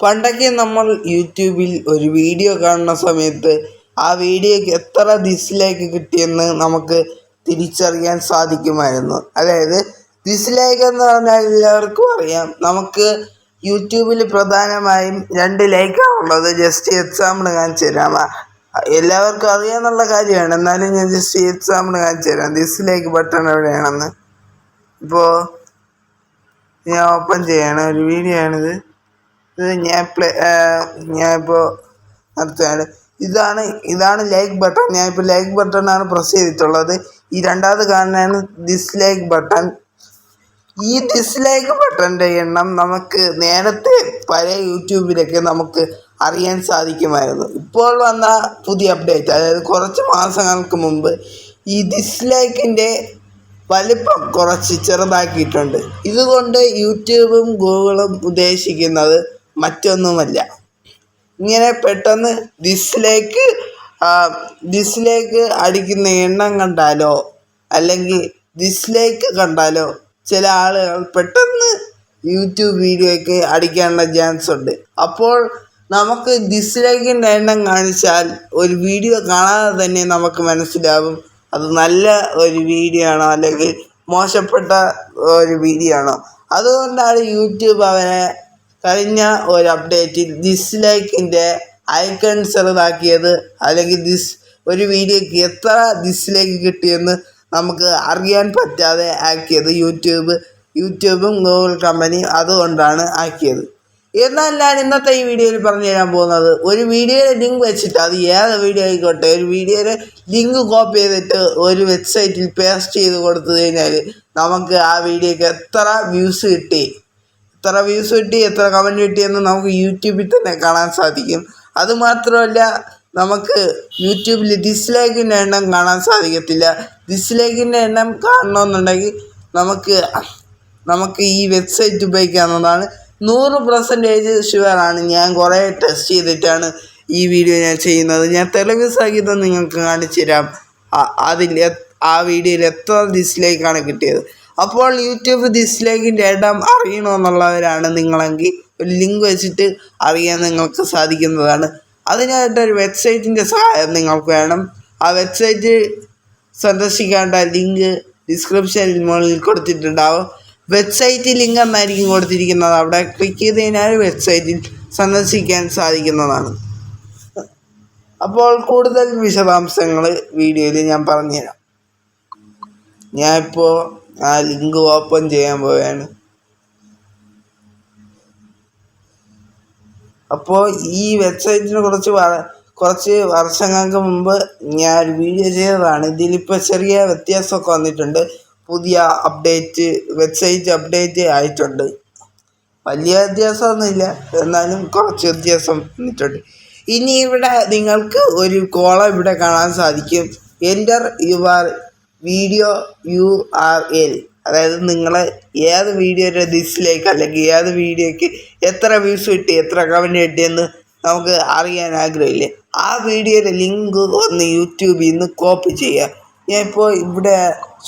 പണ്ടൊക്കെ നമ്മൾ യൂട്യൂബിൽ ഒരു വീഡിയോ കാണുന്ന സമയത്ത് ആ വീഡിയോയ്ക്ക് എത്ര ഡിസ്ലൈക്ക് കിട്ടിയെന്ന് നമുക്ക് തിരിച്ചറിയാൻ സാധിക്കുമായിരുന്നു. അതായത് ഡിസ്ലൈക്ക് എന്ന് പറഞ്ഞാൽ എല്ലാവർക്കും അറിയാം. നമുക്ക് യൂട്യൂബിൽ പ്രധാനമായും 2 ലൈക്കാണുള്ളത്. ജസ്റ്റ് എക്സാമ്പിൾ കാണിച്ചു തരാം. എല്ലാവർക്കും അറിയാമെന്നുള്ള കാര്യമാണ്, എന്നാലും ഞാൻ ജസ്റ്റ് എക്സാമ്പിൾ കാണിച്ചു തരാം ഡിസ്ലൈക്ക് ബട്ടൺ എവിടെയാണെന്ന്. ഇപ്പോൾ ഞാൻ ഓപ്പൺ ചെയ്യണം, ഒരു വീഡിയോ ആണിത്. ഞാനിപ്പോൾ നടത്തുകയാണ്. ഇതാണ് ലൈക്ക് ബട്ടൺ. ഞാനിപ്പോൾ ലൈക്ക് ബട്ടണാണ് പ്രസ് ചെയ്തിട്ടുള്ളത്. ഈ രണ്ടാമത് കാണുന്നതാണ് ഡിസ്ലൈക്ക് ബട്ടൺ. ഈ ഡിസ്ലൈക്ക് ബട്ടൻ്റെ എണ്ണം നമുക്ക് നേരത്തെ പഴയ യൂട്യൂബിലൊക്കെ നമുക്ക് അറിയാൻ സാധിക്കുമായിരുന്നു. ഇപ്പോൾ വന്ന പുതിയ അപ്ഡേറ്റ്, അതായത് കുറച്ച് മാസങ്ങൾക്ക് മുമ്പ് ഈ ഡിസ്ലൈക്കിൻ്റെ വലിപ്പം കുറച്ച് ചെറുതാക്കിയിട്ടുണ്ട്. ഇതുകൊണ്ട് യൂട്യൂബും ഗൂഗിളും ഉദ്ദേശിക്കുന്നത് മറ്റൊന്നുമല്ല, ഇങ്ങനെ പെട്ടെന്ന് ഡിസ്ലൈക്ക് അടിക്കുന്ന എണ്ണം കണ്ടാലോ അല്ലെങ്കിൽ ഡിസ്ലൈക്ക് കണ്ടാലോ ചില ആളുകൾ പെട്ടെന്ന് യൂട്യൂബ് വീഡിയോയ്ക്ക് അടിക്കാനുള്ള ചാൻസ് ഉണ്ട്. അപ്പോൾ നമുക്ക് ഡിസ്ലൈക്കിൻ്റെ എണ്ണം കാണിച്ചാൽ ഒരു വീഡിയോ കാണാതെ തന്നെ നമുക്ക് മനസ്സിലാവും അത് നല്ല ഒരു വീഡിയോ ആണോ അല്ലെങ്കിൽ മോശപ്പെട്ട ഒരു വീഡിയോ ആണോ. അതുകൊണ്ടാണ് യൂട്യൂബ് അവനെ കഴിഞ്ഞ ഒരു അപ്ഡേറ്റിൽ ഡിസ്ലൈക്കിൻ്റെ ഐക്കൺ ചെറുതാക്കിയത്, അല്ലെങ്കിൽ ഒരു വീഡിയോയ്ക്ക് എത്ര ഡിസ്ലൈക്ക് കിട്ടിയെന്ന് നമുക്ക് അറിയാൻ പറ്റാതെ ആക്കിയത് യൂട്യൂബും ഗൂഗിൾ കമ്പനിയും അതുകൊണ്ടാണ് ആക്കിയത്. എന്നാൽ ഞാൻ ഇന്നത്തെ ഈ വീഡിയോയിൽ പറഞ്ഞു തരാൻ പോകുന്നത്, ഒരു വീഡിയോയുടെ ലിങ്ക് വെച്ചിട്ട്, അത് ഏത് വീഡിയോ ആയിക്കോട്ടെ, ഒരു വീഡിയോയുടെ ലിങ്ക് കോപ്പി ചെയ്തിട്ട് ഒരു വെബ്സൈറ്റിൽ പേസ്റ്റ് ചെയ്ത് കൊടുത്തു കഴിഞ്ഞാൽ നമുക്ക് ആ വീഡിയോയ്ക്ക് എത്ര വ്യൂസ് കിട്ടി, എത്ര കമൻറ്റ് കിട്ടിയെന്ന് നമുക്ക് യൂട്യൂബിൽ തന്നെ കാണാൻ സാധിക്കും. അതുമാത്രമല്ല, നമുക്ക് യൂട്യൂബിൽ ഡിസ്ലൈക്കിൻ്റെ എണ്ണം കാണാൻ സാധിക്കത്തില്ല. ഡിസ്ലൈക്കിൻ്റെ എണ്ണം കാണണമെന്നുണ്ടെങ്കിൽ നമുക്ക് ഈ വെബ്സൈറ്റ് ഉപയോഗിക്കാവുന്നതാണ്. 100% ഷുവറാണ്. ഞാൻ കുറേ ടെസ്റ്റ് ചെയ്തിട്ടാണ് ഈ വീഡിയോ ഞാൻ ചെയ്യുന്നത്. ഞാൻ തെലുങ്ക് സഹിതം നിങ്ങൾക്ക് കാണിച്ചു തരാം ആ വീഡിയോയിൽ എത്ര ഡിസ്ലൈക്കാണ് കിട്ടിയത്. അപ്പോൾ യൂട്യൂബ് ഡിസ്ലൈക്കിൻ്റെ എണ്ണം അറിയണമെന്നുള്ളവരാണ് നിങ്ങളെങ്കിൽ ഒരു ലിങ്ക് വെച്ചിട്ട് അറിയാൻ നിങ്ങൾക്ക് സാധിക്കുന്നതാണ്. അതിനായിട്ടൊരു വെബ്സൈറ്റിൻ്റെ സഹായം നിങ്ങൾക്ക് വേണം. ആ വെബ്സൈറ്റ് സന്ദർശിക്കേണ്ട ലിങ്ക് ഡിസ്ക്രിപ്ഷനിൽ മുകളിൽ കൊടുത്തിട്ടുണ്ടാവും. വെബ്സൈറ്റ് ലിങ്ക് എന്നായിരിക്കും കൊടുത്തിരിക്കുന്നത്. അവിടെ ക്ലിക്ക് ചെയ്ത് കഴിഞ്ഞാൽ വെബ്സൈറ്റിൽ സന്ദർശിക്കാൻ സാധിക്കുന്നതാണ്. അപ്പോൾ കൂടുതൽ വിശദാംശങ്ങൾ വീഡിയോയിൽ ഞാൻ പറഞ്ഞുതരാം. ഞാനിപ്പോൾ ആ ലിങ്ക് ഓപ്പൺ ചെയ്യാൻ പോവുകയാണ്. അപ്പോൾ ഈ വെബ്സൈറ്റിന് കുറച്ച് വർഷങ്ങൾക്ക് മുമ്പ് ഞാൻ ഒരു വീഡിയോ ചെയ്തതാണ്. ഇതിലിപ്പോൾ ചെറിയ വ്യത്യാസമൊക്കെ വന്നിട്ടുണ്ട്. പുതിയ വെബ്സൈറ്റ് അപ്ഡേറ്റ് ആയിട്ടുണ്ട്. വലിയ വ്യത്യാസമൊന്നുമില്ല, എന്നാലും കുറച്ച് വ്യത്യാസം വന്നിട്ടുണ്ട്. ഇനി ഇവിടെ നിങ്ങൾക്ക് ഒരു കോളം ഇവിടെ കാണാൻ സാധിക്കും, എൻ്റർ യുവർ വീഡിയോ URL. അതായത് നിങ്ങൾ ഏത് വീഡിയോയുടെ ഡിസ്ലൈക്ക് അല്ലെങ്കിൽ ഏത് വീഡിയോയ്ക്ക് എത്ര വ്യൂസ് കിട്ടി, എത്ര കമൻറ്റ് കിട്ടിയെന്ന് നമുക്ക് അറിയാൻ ആഗ്രഹമില്ലേ. ആ വീഡിയോയുടെ ലിങ്ക് ഒന്ന് യൂട്യൂബിൽ നിന്ന് കോപ്പി ചെയ്യുക. ഞാനിപ്പോൾ ഇവിടെ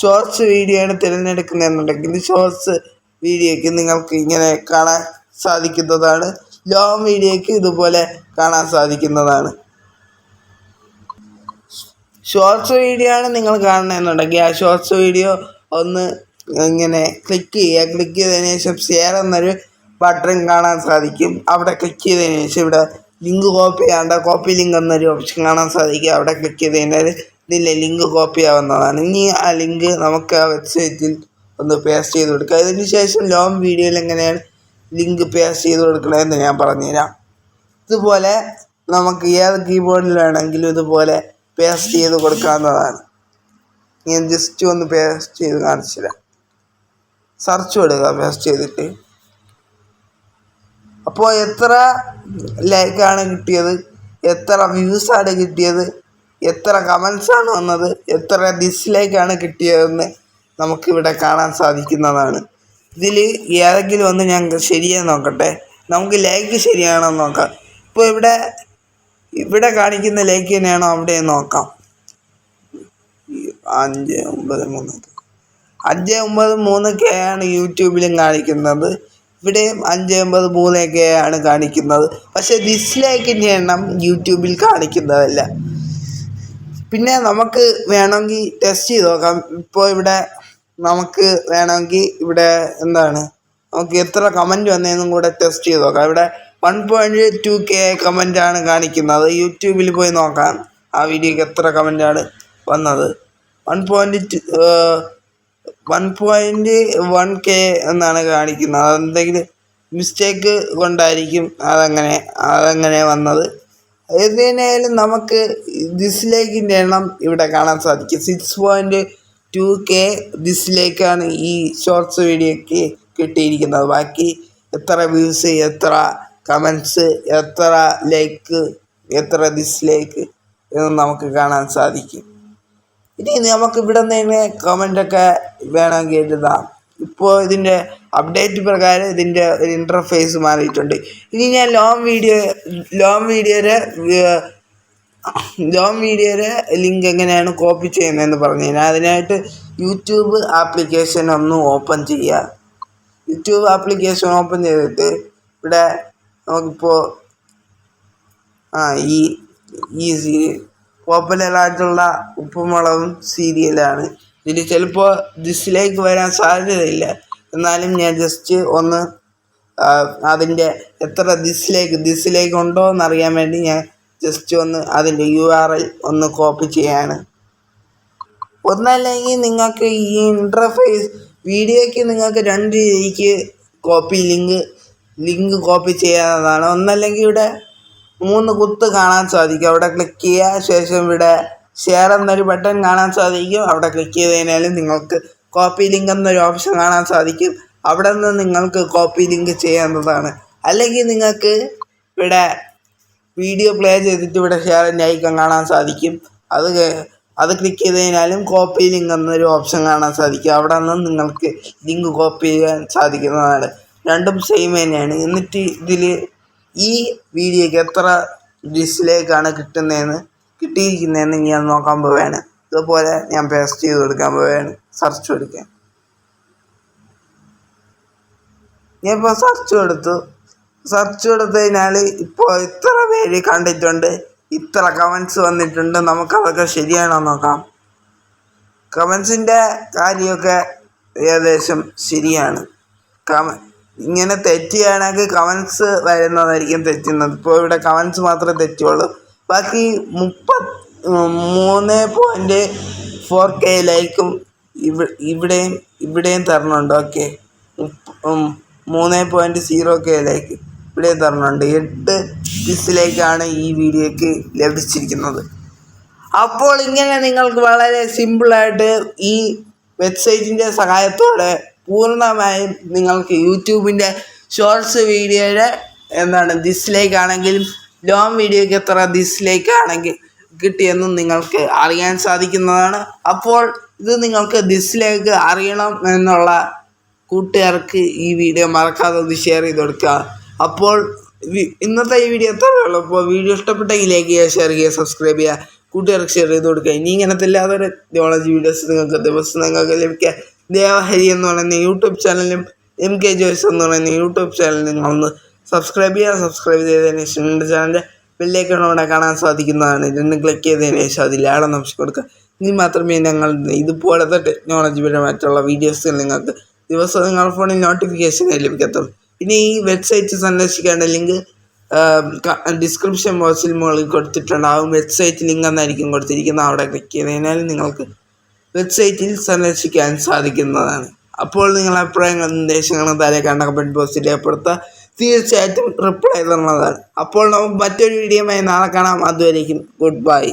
ഷോർട്സ് വീഡിയോ ആണ് തിരഞ്ഞെടുക്കുന്നതെന്നുണ്ടെങ്കിൽ ഷോർട്സ് വീഡിയോയ്ക്ക് നിങ്ങൾക്ക് ഇങ്ങനെ കാണാൻ സാധിക്കുന്നതാണ്. ലോങ് വീഡിയോയ്ക്ക് ഇതുപോലെ കാണാൻ സാധിക്കുന്നതാണ്. ഷോർട്സ് വീഡിയോ ആണ് നിങ്ങൾ കാണണമെന്നുണ്ടെങ്കിൽ ആ ഷോർട്സ് വീഡിയോ ഒന്ന് ഇങ്ങനെ ക്ലിക്ക് ചെയ്യുക. ക്ലിക്ക് ചെയ്തതിന് ശേഷം ഷെയർ എന്നൊരു ബട്ടൺ കാണാൻ സാധിക്കും. അവിടെ ക്ലിക്ക് ചെയ്തതിന് ശേഷം ഇവിടെ ലിങ്ക് കോപ്പി ലിങ്ക് എന്നൊരു ഓപ്ഷൻ കാണാൻ സാധിക്കും. അവിടെ ക്ലിക്ക് ചെയ്ത് കഴിഞ്ഞാൽ ഇതിലെ ലിങ്ക് കോപ്പി ആവുന്നതാണ്. ഇനി ആ ലിങ്ക് നമുക്ക് ആ വെബ്സൈറ്റിൽ ഒന്ന് പേസ്റ്റ് ചെയ്ത് കൊടുക്കുക. അതിന് ശേഷം ലോങ് വീഡിയോയിൽ എങ്ങനെയാണ് ലിങ്ക് പേസ്റ്റ് ചെയ്ത് കൊടുക്കണമെന്ന് ഞാൻ പറഞ്ഞുതരാം. ഇതുപോലെ നമുക്ക് ഏത് കീബോർഡിൽ വേണമെങ്കിലും ഇതുപോലെ പേസ്റ്റ് ചെയ്ത് കൊടുക്കാവുന്നതാണ്. ഞാൻ ജസ്റ്റ് ഒന്ന് പേസ്റ്റ് ചെയ്ത് കാണിച്ചു തരാം. സെർച്ച് കൊടുക്കുക പേസ്റ്റ് ചെയ്തിട്ട്. അപ്പോൾ എത്ര ലൈക്കാണ് കിട്ടിയത്, എത്ര വ്യൂസാണ് കിട്ടിയത്, എത്ര കമൻസാണ് വന്നത്, എത്ര ഡിസ്ലൈക്കാണ് കിട്ടിയതെന്ന് നമുക്കിവിടെ കാണാൻ സാധിക്കുന്നതാണ്. ഇതിൽ ഏതെങ്കിലും ഒന്ന് ഞാൻ ശരിയാന്ന് നോക്കട്ടെ. നമുക്ക് ലൈക്ക് ശരിയാണോ നോക്കാം. ഇപ്പോൾ ഇവിടെ കാണിക്കുന്ന ലൈക്ക് തന്നെയാണോ അവിടെ നോക്കാം. 593K ആണ് യൂട്യൂബിലും കാണിക്കുന്നത്. ഇവിടെയും 583 കാണിക്കുന്നത്. പക്ഷേ ഡിസ്ലൈക്കിൻ്റെ എണ്ണം യൂട്യൂബിൽ കാണിക്കുന്നതല്ല. പിന്നെ നമുക്ക് വേണമെങ്കിൽ ടെസ്റ്റ് ചെയ്ത് നോക്കാം. ഇപ്പോൾ ഇവിടെ നമുക്ക് വേണമെങ്കിൽ ഇവിടെ നമുക്ക് എത്ര കമൻറ്റ് വന്നതെന്നും കൂടെ ടെസ്റ്റ് ചെയ്ത് നോക്കാം. ഇവിടെ 1.2K കമൻറ്റാണ് കാണിക്കുന്നത്. യൂട്യൂബിൽ പോയി നോക്കാം ആ വീഡിയോക്ക് എത്ര കമൻറ്റാണ് വന്നത്. 1.1K എന്നാണ് കാണിക്കുന്നത്. അതെന്തെങ്കിലും മിസ്റ്റേക്ക് കൊണ്ടായിരിക്കും അതങ്ങനെ വന്നത്. ഏതിനായാലും നമുക്ക് ഡിസ്ലൈക്കിൻ്റെ എണ്ണം ഇവിടെ കാണാൻ സാധിക്കും. 6.2K ഡിസ്ലൈക്കാണ് ഈ ഷോർട്സ് വീഡിയോയ്ക്ക് കിട്ടിയിരിക്കുന്നത്. ബാക്കി എത്ര വ്യൂസ്, എത്ര കമൻറ്റ്സ്, എത്ര ലൈക്ക്, എത്ര ഡിസ്ലൈക്ക് എന്ന് നമുക്ക് കാണാൻ സാധിക്കും. ഇനി നമുക്ക് ഇവിടെ നിന്ന് തന്നെ കമൻ്റൊക്കെ വേണമെങ്കിൽ എഴുതാം. ഇപ്പോൾ ഇതിൻ്റെ അപ്ഡേറ്റ് പ്രകാരം ഇതിൻ്റെ ഒരു ഇൻ്റർഫേസ് മാറിയിട്ടുണ്ട്. ഇനി ഞാൻ ലോങ് വീഡിയോയുടെ ലിങ്ക് എങ്ങനെയാണ് കോപ്പി ചെയ്യുന്നതെന്ന് പറഞ്ഞു കഴിഞ്ഞാൽ, അതിനായിട്ട് യൂട്യൂബ് ആപ്ലിക്കേഷൻ ഒന്ന് ഓപ്പൺ ചെയ്യുക. യൂട്യൂബ് ആപ്ലിക്കേഷൻ ഓപ്പൺ ചെയ്തിട്ട് ഇവിടെ നമുക്കിപ്പോൾ ഈ പോപ്പുലറായിട്ടുള്ള ഉപ്പുമുളകും സീരിയലാണ്. ഇതിൽ ചിലപ്പോൾ ഡിസ്ലൈക്ക് വരാൻ സാധ്യതയില്ല. എന്നാലും ഞാൻ ജസ്റ്റ് ഒന്ന് അതിൻ്റെ എത്ര ഡിസ്ലൈക്ക് ഉണ്ടോ എന്നറിയാൻ വേണ്ടി ഞാൻ ജസ്റ്റ് ഒന്ന് അതിൻ്റെ URL ഒന്ന് കോപ്പി ചെയ്യാണ്. ഒന്നല്ലെങ്കിൽ നിങ്ങൾക്ക് ഈ ഇൻ്റർഫേസ് വീഡിയോയ്ക്ക് നിങ്ങൾക്ക് 2 രീതിക്ക് ലിങ്ക് കോപ്പി ചെയ്യാവുന്നതാണ്. ഒന്നല്ലെങ്കിൽ ഇവിടെ 3 കുത്ത് കാണാൻ സാധിക്കും. അവിടെ ക്ലിക്ക് ചെയ്യുക. ശേഷം ഇവിടെ ഷെയർ എന്നൊരു ബട്ടൺ കാണാൻ സാധിക്കും. അവിടെ ക്ലിക്ക് ചെയ്ത് കഴിഞ്ഞാൽ നിങ്ങൾക്ക് കോപ്പി ലിങ്ക് എന്നൊരു ഓപ്ഷൻ കാണാൻ സാധിക്കും. അവിടെ നിന്ന് നിങ്ങൾക്ക് കോപ്പി ലിങ്ക് ചെയ്യാവുന്നതാണ്. അല്ലെങ്കിൽ നിങ്ങൾക്ക് ഇവിടെ വീഡിയോ പ്ലേ ചെയ്തിട്ട് ഇവിടെ ഷെയറിൻ്റെ ഐക്കൺ കാണാൻ സാധിക്കും. അത് ക്ലിക്ക് ചെയ്ത് കഴിഞ്ഞാലും കോപ്പി ലിങ്ക് എന്നൊരു ഓപ്ഷൻ കാണാൻ സാധിക്കും. അവിടെ നിന്ന് നിങ്ങൾക്ക് ലിങ്ക് കോപ്പി ചെയ്യാൻ സാധിക്കുന്നതാണ്. രണ്ടും സെയിം തന്നെയാണ്. എന്നിട്ട് ഇതിൽ ഈ വീഡിയോയ്ക്ക് എത്ര ഡിസ്ലൈക്കാണ് കിട്ടിയിരിക്കുന്നതെന്ന് ഞാൻ നോക്കാൻ പോവുകയാണ്. ഇതുപോലെ ഞാൻ പേസ്റ്റ് ചെയ്ത് കൊടുക്കാൻ പോവുകയാണ്. സെർച്ച് കൊടുക്കാൻ ഞാൻ ഇപ്പോൾ സെർച്ച് കൊടുത്തു കഴിഞ്ഞാൽ ഇപ്പോൾ ഇത്ര പേര് കണ്ടിട്ടുണ്ട്, ഇത്ര കമൻറ്റ്സ് വന്നിട്ടുണ്ട്. നമുക്കതൊക്കെ ശരിയാണോ നോക്കാം. കമൻസിൻ്റെ കാര്യമൊക്കെ ഏകദേശം ശരിയാണ്. ഇങ്ങനെ തെറ്റുകയാണെങ്കിൽ കമൻസ് വരുന്നതായിരിക്കും തെറ്റുന്നത്. ഇപ്പോൾ ഇവിടെ കമൻസ് മാത്രമേ തെറ്റുള്ളൂ. ബാക്കി 3.4K ലൈക്കും ഇവിടെയും തരണുണ്ട്. ഓക്കെ, 3.0K ലൈക്ക് ഇവിടെയും തരണുണ്ട്. 8 ഡിസ്ലൈക്കാണ് ഈ വീഡിയോയ്ക്ക് ലഭിച്ചിരിക്കുന്നത്. അപ്പോൾ ഇങ്ങനെ നിങ്ങൾക്ക് വളരെ സിമ്പിളായിട്ട് ഈ വെബ്സൈറ്റിൻ്റെ സഹായത്തോടെ പൂർണ്ണമായും നിങ്ങൾക്ക് യൂട്യൂബിൻ്റെ ഷോർട്സ് വീഡിയോയുടെ ഡിസ്ലൈക്ക് ആണെങ്കിലും ലോങ് വീഡിയോയ്ക്ക് എത്ര ഡിസ്ലൈക്ക് ആണെങ്കിൽ കിട്ടിയെന്നും നിങ്ങൾക്ക് അറിയാൻ സാധിക്കുന്നതാണ്. അപ്പോൾ ഇത് നിങ്ങൾക്ക് ഡിസ്ലൈക്ക് അറിയണം എന്നുള്ള കൂട്ടുകാർക്ക് ഈ വീഡിയോ മറക്കാതെ ഒന്ന് ഷെയർ ചെയ്ത് കൊടുക്കുക. അപ്പോൾ ഇന്നത്തെ ഈ വീഡിയോ എത്രയേ ഉള്ളൂ. അപ്പോൾ വീഡിയോ ഇഷ്ടപ്പെട്ടെങ്കിൽ ലൈക്ക് ചെയ്യുക, ഷെയർ ചെയ്യുക, സബ്സ്ക്രൈബ് ചെയ്യുക, കൂട്ടുകാർക്ക് ഷെയർ ചെയ്ത് കൊടുക്കുക. ഇനി ഇങ്ങനത്തെ എല്ലാവരും ടെക്നോളജി വീഡിയോസ് നിങ്ങൾക്ക് ലഭിക്കുക ദേവഹരി എന്ന് പറയുന്ന യൂട്യൂബ് ചാനലിലും MK ജോയ്സ് എന്ന് പറയുന്ന യൂട്യൂബ് ചാനലിൽ നിങ്ങളൊന്ന് സബ്സ്ക്രൈബ് ചെയ്തതിന് ശേഷം എൻ്റെ ചാനലിൻ്റെ ബെല്ലൈക്കണോടെ കാണാൻ സാധിക്കുന്നതാണ്. രണ്ടും ക്ലിക്ക് ചെയ്തതിന് ശേഷം അതിൽ ആളെന്ന് ഓപ്ഷൻ കൊടുക്കുക. ഇനി മാത്രമേ ഞങ്ങൾ ഇതുപോലത്തെ ടെക്നോളജിപരമായിട്ടുള്ള വീഡിയോസ് നിങ്ങൾക്ക് ദിവസവും നിങ്ങളുടെ ഫോണിൽ നോട്ടിഫിക്കേഷനായി ലഭിക്കത്തുള്ളൂ. പിന്നെ ഈ വെബ്സൈറ്റ് സന്ദർശിക്കേണ്ട ലിങ്ക് ഡിസ്ക്രിപ്ഷൻ ബോക്സിൽ മുകളിൽ കൊടുത്തിട്ടുണ്ടാകും. വെബ്സൈറ്റ് ലിങ്ക് എന്നായിരിക്കും കൊടുത്തിരിക്കുന്നത്. അവിടെ ക്ലിക്ക് ചെയ്ത് കഴിഞ്ഞാൽ നിങ്ങൾക്ക് വെബ്സൈറ്റിൽ സന്ദർശിക്കാൻ സാധിക്കുന്നതാണ്. അപ്പോൾ നിങ്ങളുടെ അഭിപ്രായങ്ങളും നിർദ്ദേശങ്ങളും താഴെ കണ്ട കമൻറ്റ് ബോക്സിൽ രേഖപ്പെടുത്തുക. തീർച്ചയായിട്ടും റിപ്ലൈ തരുന്നതാണ്. അപ്പോൾ നമുക്ക് മറ്റൊരു വീഡിയോയുമായി നാളെ കാണാം. അതുവരേക്കും ഗുഡ് ബൈ.